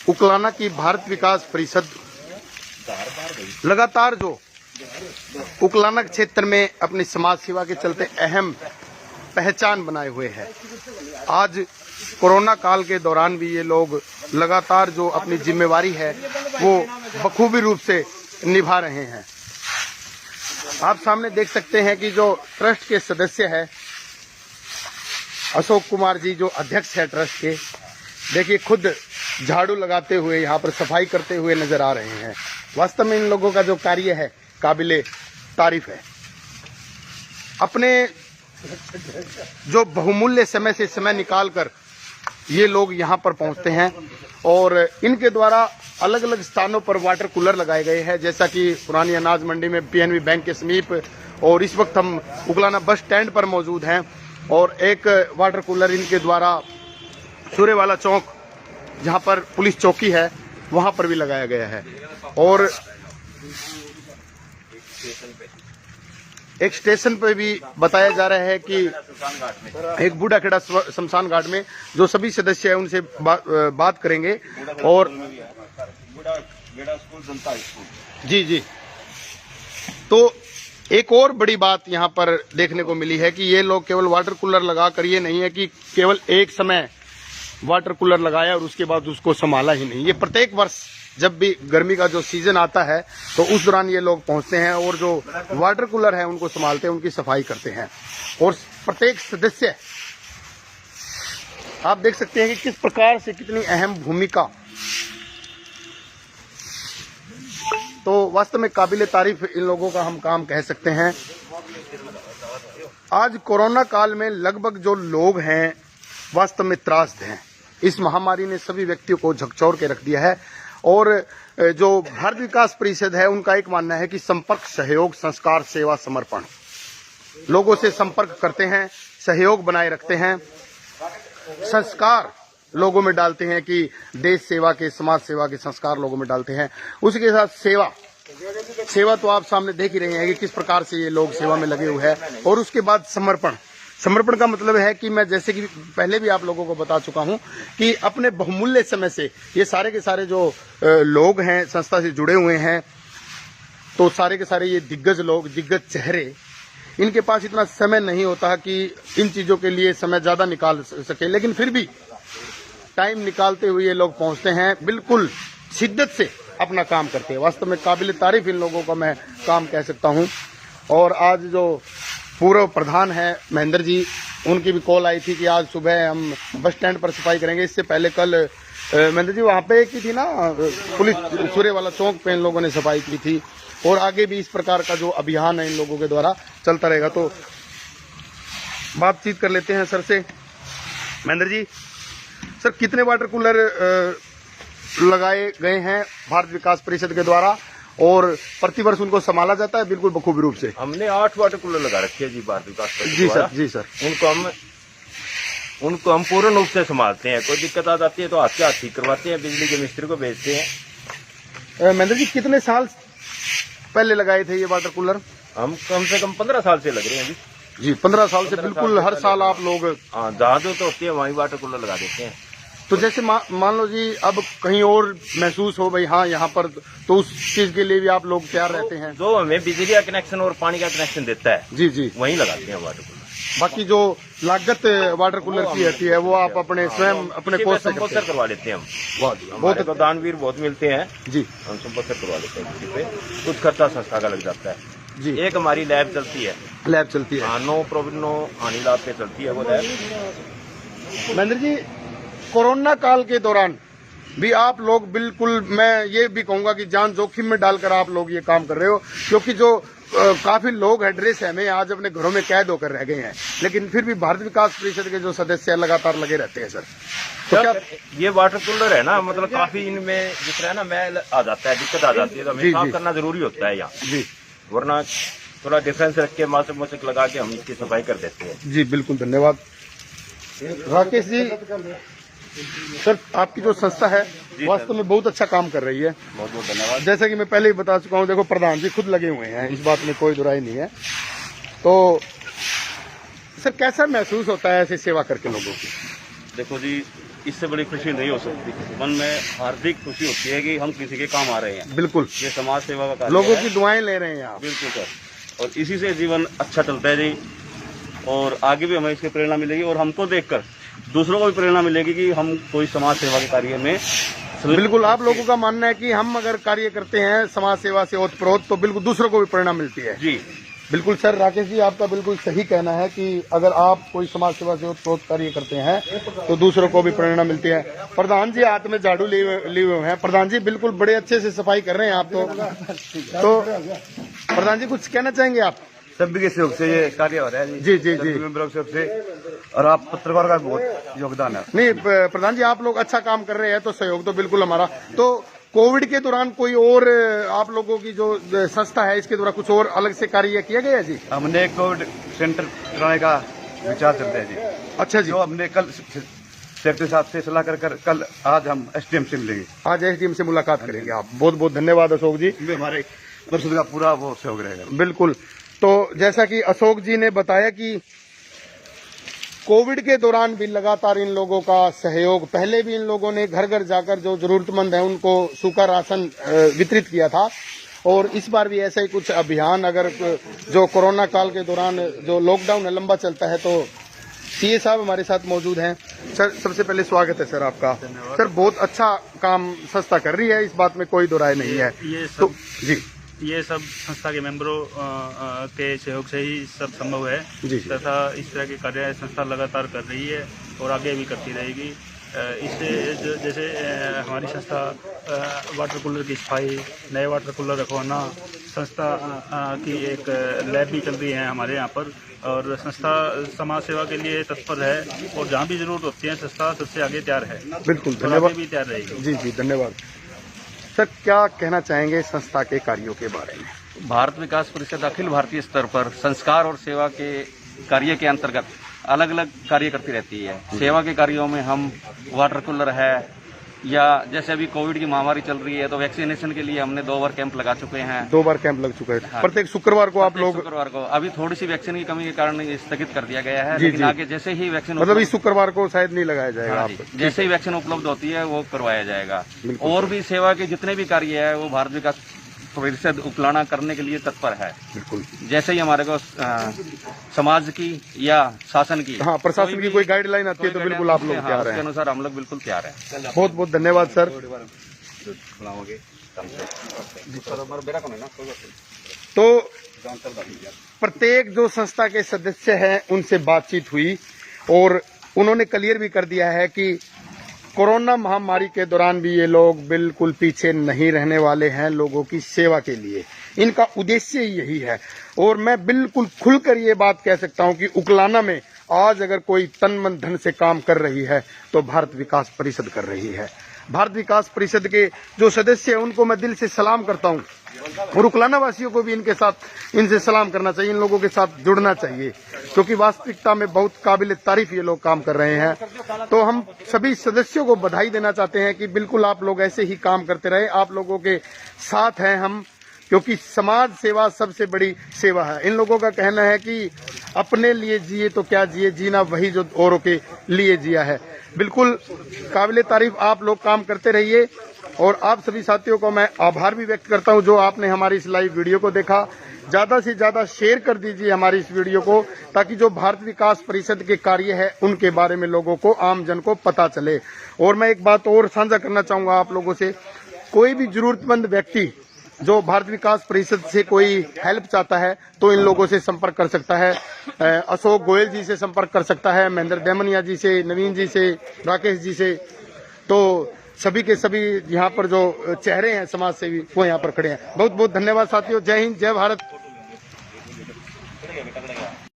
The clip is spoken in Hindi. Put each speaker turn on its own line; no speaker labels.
उकलाना की भारत विकास परिषद लगातार जो उकलाना क्षेत्र में अपनी समाज सेवा के चलते अहम पहचान बनाए हुए है। आज कोरोना काल के दौरान भी ये लोग लगातार जो अपनी जिम्मेवारी है वो बखूबी रूप से निभा रहे हैं। आप सामने देख सकते हैं कि जो ट्रस्ट के सदस्य है अशोक कुमार जी, जो अध्यक्ष है ट्रस्ट के, देखिए खुद झाड़ू लगाते हुए यहाँ पर सफाई करते हुए नजर आ रहे हैं। वास्तव में इन लोगों का जो कार्य है काबिले तारीफ है। अपने जो बहुमूल्य समय से समय निकालकर ये लोग यहाँ पर पहुँचते हैं और इनके द्वारा अलग अलग स्थानों पर वाटर कूलर लगाए गए हैं, जैसा कि पुरानी अनाज मंडी में पीएनबी बैंक के समीप, और इस वक्त हम उकलाना बस स्टैंड पर मौजूद हैं और एक वाटर कूलर इनके द्वारा सूर्यवाला चौक जहां पर पुलिस चौकी है वहां पर भी लगाया गया है। और एक स्टेशन पर भी बताया जा रहा है कि एक बूढ़ा खेड़ा शमशान घाट में जो सभी सदस्य हैं उनसे बात करेंगे। और जी तो एक और बड़ी बात यहाँ पर देखने को मिली है कि ये लोग केवल वाटर कूलर लगाकर, ये नहीं है कि केवल एक समय वाटर कूलर लगाया और उसके बाद उसको संभाला ही नहीं। ये प्रत्येक वर्ष जब भी गर्मी का जो सीजन आता है तो उस दौरान ये लोग पहुंचते हैं और जो वाटर कूलर है उनको संभालते हैं, उनकी सफाई करते हैं। और प्रत्येक सदस्य, आप देख सकते हैं कि किस प्रकार से कितनी अहम भूमिका, तो वास्तव में काबिले तारीफ इन लोगों का हम काम कह सकते हैं। आज कोरोना काल में लगभग जो लोग हैं वास्तव में त्रासद हैं। इस महामारी ने सभी व्यक्तियों को झकझोर के रख दिया है और जो भारत विकास परिषद है उनका एक मानना है कि संपर्क, सहयोग, संस्कार, सेवा, समर्पण, लोगों से संपर्क करते हैं, सहयोग बनाए रखते हैं, संस्कार लोगों में डालते हैं कि देश सेवा के, समाज सेवा के संस्कार लोगों में डालते हैं। उसके साथ सेवा तो आप सामने देख ही रहे हैं कि किस प्रकार से ये लोग सेवा में लगे हुए हैं। और उसके बाद समर्पण का मतलब है कि मैं जैसे कि पहले भी आप लोगों को बता चुका हूं कि अपने बहुमूल्य समय से ये सारे के सारे जो लोग हैं संस्था से जुड़े हुए हैं, तो सारे के सारे ये दिग्गज लोग, दिग्गज चेहरे, इनके पास इतना समय नहीं होता कि इन चीजों के लिए समय ज्यादा निकाल सके, लेकिन फिर भी टाइम निकालते हुए ये लोग पहुंचते हैं, बिल्कुल शिद्दत से अपना काम करते हैं। वास्तव में काबिल तारीफ इन लोगों का मैं काम कह सकता हूं। और आज जो पूर्व प्रधान है महेंद्र जी, उनकी भी कॉल आई थी कि आज सुबह हम बस स्टैंड पर सफाई करेंगे। इससे पहले कल महेंद्र जी वहाँ पे की थी ना पुलिस सूर्यवाला चौक पे इन लोगों ने सफाई की थी। और आगे भी इस प्रकार का जो अभियान है इन लोगों के द्वारा चलता रहेगा। तो बातचीत कर लेते हैं सर से। महेंद्र जी, सर कितने वाटर कूलर लगाए गए हैं भारत विकास परिषद के द्वारा और प्रतिवर्ष उनको संभाला जाता है बिल्कुल बखूबी रूप से?
हमने 8 वाटर कूलर लगा रखे हैं जी भारत विकास परिषद
जी
द्वारा।
सर, जी सर।
उनको हम पूर्ण रूप से संभालते हैं। कोई दिक्कत आ जाती है तो हाथ से हाथ ठीक करवाते हैं, बिजली के मिस्त्री को भेजते हैं।
महेंद्र जी, कितने साल पहले लगाए थे ये वाटर कूलर?
हम कम से कम 15 साल से लग रहे हैं
जी 15 साल से बिल्कुल हर साल आप लोग?
हाँ, जहाँ जो तो होती है वहीं वाटर कूलर लगा देते हैं।
तो जैसे मान लो जी अब कहीं और महसूस हो भाई हाँ यहाँ पर, तो उस चीज के लिए भी आप लोग तैयार रहते हैं?
जो हमें बिजली का कनेक्शन और पानी का कनेक्शन देता है
जी
वहीं लगाते हैं वाटर कूलर।
बाकी जो लागत वाटर कूलर की रहती है वो आप अपने स्वयं अपने कोष से
संपोषण करवा लेते हैं हम।
बहुत
दानवीर बहुत मिलते हैं
जी,
हम संपोषण करवा लेते हैं। किसी पे कुछ खर्चा संस्था का लग जाता है
जी।
एक हमारी लैब चलती है,
लैब चलती है,
नो प्रॉब्लम नो हानि लाभ पे चलती है वो लैब।
महेंद्र जी, कोरोना काल के दौरान भी आप लोग बिल्कुल, मैं ये भी कहूंगा कि जान जोखिम में डालकर आप लोग ये काम कर रहे हो, क्योंकि जो काफी लोग एड्रेस है में आज अपने घरों में कैद होकर रह गए हैं, लेकिन फिर भी भारत विकास परिषद के जो सदस्य लगातार लगे रहते हैं। सर तो क्या
ये वाटर कूलर है ना, मतलब काफी इनमें जिस तरह ना मैल आ जाता है, दिक्कत आ जाती है, तो हमें साफ करना जरूरी होता है यहाँ
जी,
वरना थोड़ा डिफरेंस रख के मास्क मस्क लगा के हम इसकी सफाई कर देते हैं।
जी बिल्कुल, धन्यवाद। राकेश जी, सर आपकी जो संस्था है वास्तव में बहुत अच्छा काम कर रही है,
बहुत बहुत धन्यवाद।
जैसा कि मैं पहले ही बता चुका हूँ, देखो प्रधान जी खुद लगे हुए हैं, इस बात में कोई दुराई नहीं है। तो सर कैसा महसूस होता है ऐसे सेवा करके लोगों की?
देखो जी,
इससे बड़ी खुशी नहीं हो सकती। मन में हार्दिक खुशी होती है कि हम किसी के काम आ रहे हैं।
बिल्कुल,
ये समाज सेवा का कार्य
लोगों
है।
की दुआएं ले रहे हैं आप।
बिल्कुल सर, और इसी से जीवन अच्छा चलता है जी, और आगे भी हमें इसकी प्रेरणा मिलेगी और हमको देखकर दूसरों को भी प्रेरणा मिलेगी कि हम कोई समाज सेवा के कार्य में
बिल्कुल, आप लोगों का मानना है कि हम अगर कार्य करते हैं समाज सेवा से ओतप्रोत तो बिल्कुल दूसरों को भी प्रेरणा मिलती है।
जी
बिल्कुल सर, राकेश जी आपका बिल्कुल सही कहना है कि अगर आप कोई समाज सेवा से ओतप्रोत कार्य करते हैं तो दूसरों को भी प्रेरणा मिलती है। प्रधान जी हाथ में झाड़ू लिए हुए हैं। प्रधान जी बिल्कुल बड़े अच्छे से सफाई कर रहे हैं आप तो प्रधान जी कुछ कहना चाहेंगे आप?
सभी के सहयोग से ये कार्य हो रहा है
जी जी जी,
मेंबरों के सहयोग से, और आप पत्रकार का बहुत योगदान है।
नहीं प्रधान जी, आप लोग अच्छा काम कर रहे हैं तो सहयोग तो बिल्कुल हमारा। तो कोविड के दौरान कोई और आप लोगों की जो संस्था है इसके द्वारा कुछ और अलग से कार्य किया गया है जी?
हमने कोविड सेंटर कराने का विचार चलता है जी।
अच्छा जी,
जो हमने कल सेक्रेटरी साहब से सलाह कर कल आज हम एसडीएम से मिलेंगे।
आज एसडीएम से मुलाकात करेंगे आप। बहुत बहुत धन्यवाद अशोक जी,
हमारे परिषद का पूरा वो सहयोग रहेगा।
बिल्कुल। तो जैसा कि अशोक जी ने बताया कि कोविड के दौरान भी लगातार इन लोगों का सहयोग, पहले भी इन लोगों ने घर घर जाकर जो जरूरतमंद है उनको सूखा राशन वितरित किया था, और इस बार भी ऐसा ही कुछ अभियान अगर जो कोरोना काल के दौरान जो लॉकडाउन लंबा चलता है तो सीए साहब हमारे साथ मौजूद हैं। सर सबसे पहले स्वागत है सर आपका। सर बहुत अच्छा काम संस्था कर रही है, इस बात में कोई दो राय नहीं है। तो जी,
ये सब संस्था के मेंबरों के सहयोग से ही सब संभव है
जी।
तथा इस तरह के कार्य संस्था लगातार कर रही है और आगे भी करती रहेगी। इससे जैसे हमारी संस्था वाटर कूलर की सफाई, नए वाटर कूलर रखवाना, संस्था की एक लैब भी चल रही है हमारे यहाँ पर, और संस्था समाज सेवा के लिए तत्पर है और जहाँ भी जरूरत होती है संस्था सबसे आगे तैयार है।
बिल्कुल,
और
धन्यवाद
आगे भी तैयार रहेगी।
जी जी, धन्यवाद। सर क्या कहना चाहेंगे संस्था के कार्यों के बारे में?
भारत विकास परिषद अखिल भारतीय स्तर पर संस्कार और सेवा के कार्य के अंतर्गत अलग अलग कार्य करती रहती है। सेवा के कार्यों में हम वाटर कूलर है, या जैसे अभी कोविड की महामारी चल रही है तो वैक्सीनेशन के लिए हमने 2 बार कैंप लगा चुके हैं।
2 बार कैंप लग चुका है।
हाँ।
प्रत्येक शुक्रवार को आप लोग?
शुक्रवार को। अभी थोड़ी सी वैक्सीन की कमी के कारण स्थगित कर दिया गया है,
जी,
लेकिन
जी।
आगे जैसे ही वैक्सीन
मतलब इस शुक्रवार को शायद नहीं लगाया जाएगा
हाँ
आप?
जैसे ही वैक्सीन उपलब्ध होती है वो करवाया जाएगा।
बिल्कुल।
और भी सेवा के जितने भी कार्य है वो भारत विकास परिषद उपलाना करने के लिए तत्पर है।
बिल्कुल।
जैसे ही हमारे को समाज की या शासन की,
हाँ, प्रशासन की कोई गाइडलाइन आती है तो बिल्कुल आप लोग तैयार
उसके
हैं।
अनुसार हम लोग बिल्कुल तैयार हैं।
बहुत बहुत धन्यवाद सर। तो प्रत्येक जो संस्था के सदस्य हैं उनसे बातचीत हुई और उन्होंने क्लियर भी कर दिया है कि कोरोना महामारी के दौरान भी ये लोग बिल्कुल पीछे नहीं रहने वाले हैं लोगों की सेवा के लिए। इनका उद्देश्य ही यही है, और मैं बिल्कुल खुलकर ये बात कह सकता हूं कि उकलाना में आज अगर कोई तन मन धन से काम कर रही है तो भारत विकास परिषद कर रही है। भारत विकास परिषद के जो सदस्य हैं उनको मैं दिल से सलाम करता हूं, और उकलाना वासियों को भी इनसे सलाम करना चाहिए, इन लोगों के साथ जुड़ना चाहिए, क्योंकि वास्तविकता में बहुत काबिल तारीफ ये लोग काम कर रहे हैं। तो हम सभी सदस्यों को बधाई देना चाहते हैं कि बिल्कुल आप लोग ऐसे ही काम करते रहे, आप लोगों के साथ हैं हम, क्योंकि समाज सेवा सबसे बड़ी सेवा है। इन लोगों का कहना है कि अपने लिए जिए तो क्या जिए, जीना वही जो औरों के लिए जिया है। बिल्कुल काबिल तारीफ आप लोग काम करते रहिए, और आप सभी साथियों को मैं आभार भी व्यक्त करता हूं जो आपने हमारी इस लाइव वीडियो को देखा। ज्यादा से ज्यादा शेयर कर दीजिए हमारी इस वीडियो को, ताकि जो भारत विकास परिषद के कार्य है उनके बारे में लोगों को, आम जन को पता चले। और मैं एक बात और साझा करना चाहूंगा आप लोगों से, कोई भी जरूरतमंद व्यक्ति जो भारत विकास परिषद से कोई हेल्प चाहता है तो इन लोगों से संपर्क कर सकता है। अशोक गोयल जी से संपर्क कर सकता है, महेंद्र देमनिया जी से, नवीन जी से, राकेश जी से। तो सभी के सभी यहाँ पर जो चेहरे हैं समाज सेवी वो यहाँ पर खड़े हैं। बहुत बहुत धन्यवाद साथियों। जय हिंद, जय भारत।